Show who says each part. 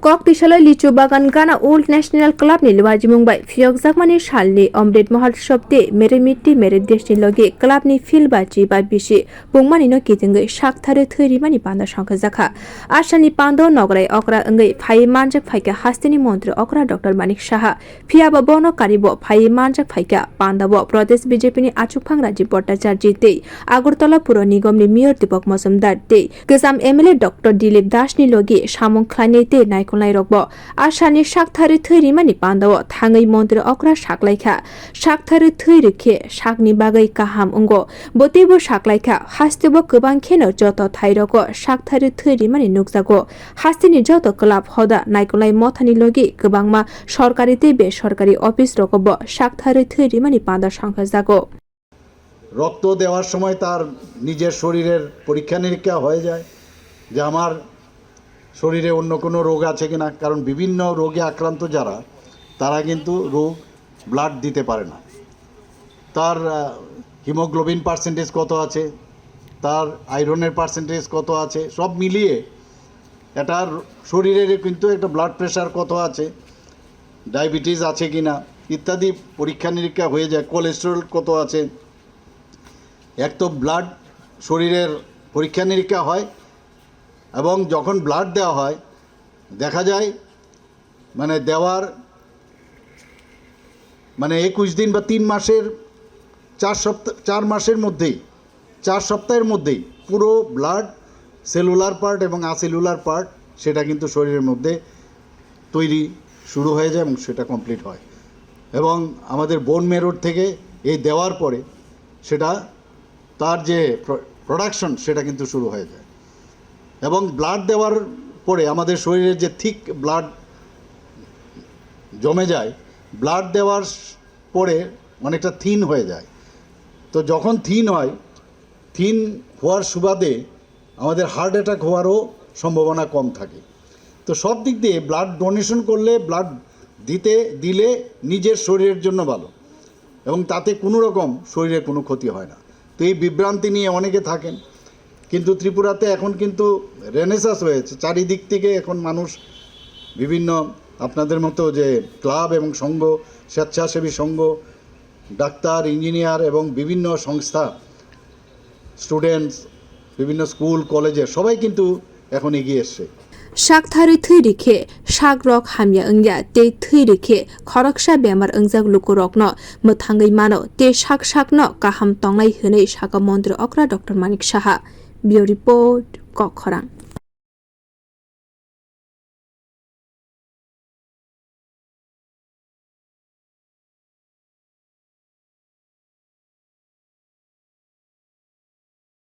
Speaker 1: kok tisalai Lichu bagan gana old National Clubni luajimung bai phiokjakmani salni Amrit mahatsav'tei'mera mitti mere desh'ni logi Clubni filbachi ba bisi pung no kitingwi thari mani panda songsajakha asani panda nograi okra ungwi phai manjak phaika haste ni montri okra Dr.Manik saha phiaba bono karibo phai manjak phaika panda bo pradesh BJP ni achugphang rajiv bhattacharya tei agartala pura nigam ni mayor Deepak Mazumdar tei gesam MLA Dr. desh'ni logi samung khlainai tei naikolnai rokbo asani thari mani panda o thangai montri okra saklaikha thari rikhe sakni bagai kaham ungo botebo saklaikha haste bo gobang kheno joto thairoko thari mani nukjago haste ni joto club hoda naikolnai mothani logi gobangma সরকারি তে বেসরকারি office রকব thari mani panda songsajakha
Speaker 2: রক্ত দেওয়ার সময় তার নিজের শরীরের পরীক্ষা নিরীক্ষা হয়ে যায় যে আমার শরীরে অন্য কোনো রোগ আছে কিনা, কারণ বিভিন্ন রোগে আক্রান্ত যারা তারা কিন্তু ব্লাড দিতে পারে না। তার হিমোগ্লোবিন পার্সেন্টেজ কত আছে, তার আয়রনের পার্সেন্টেজ কত আছে, সব মিলিয়ে এটার শরীরের কিন্তু একটা ব্লাড প্রেশার কত আছে, ডায়াবেটিস আছে কিনা ইত্যাদি পরীক্ষা নিরীক্ষা হয়ে যায়। কোলেস্টেরল কত আছে, এক তো ব্লাড শরীরের পরীক্ষা নিরীক্ষা হয় এবং যখন ব্লাড দেওয়া হয় দেখা যায় দেওয়ার 21 দিন বা 3 মাসের 4 মাসের মধ্যেই 4 সপ্তাহের মধ্যেই পুরো ব্লাড সেলুলার পার্ট এবং আসেলুলার পার্ট সেটা কিন্তু শরীরের মধ্যে তৈরি শুরু হয়ে যায় এবং সেটা কমপ্লিট হয় এবং আমাদের বোন মেরোর থেকে এই দেওয়ার পরে সেটা তার যে প্রোডাকশন সেটা কিন্তু শুরু হয়ে যায় এবং ব্লাড দেওয়ার পরে আমাদের শরীরের যে থিক ব্লাড জমে যায়, ব্লাড দেওয়ার পরে অনেকটা থিন হয়ে যায়। তো যখন থিন হয়, থিন হওয়ার সুবাদে আমাদের হার্ট অ্যাটাক হওয়ারও সম্ভাবনা কম থাকে। তো সব দিক দিয়ে ব্লাড ডোনেশন করলে, ব্লাড দিলে নিজের শরীরের জন্য ভালো এবং তাতে কোনো রকম শরীরে কোনো ক্ষতি হয় না। তো এই বিভ্রান্তি নিয়ে অনেকে থাকেন, কিন্তু ত্রিপুরাতে এখন কিন্তু রেনেসাস হয়েছে, চারিদিক থেকে এখন মানুষ বিভিন্ন আপনাদের মতো যে ক্লাব এবং সংঘ, স্বেচ্ছাসেবী সংঘ, ডাক্তার, ইঞ্জিনিয়ার এবং বিভিন্ন সংস্থা, স্টুডেন্টস, বিভিন্ন স্কুল কলেজে সবাই কিন্তু এখন এগিয়ে এসছে।
Speaker 1: thari rikhe rok hamya ungya te rikhe khoroksa bemar ungjak lukurokno muthangai mano te no kaham tongnai hwnei saka montri okra Dr.Manik saha. Bio report Kokharang.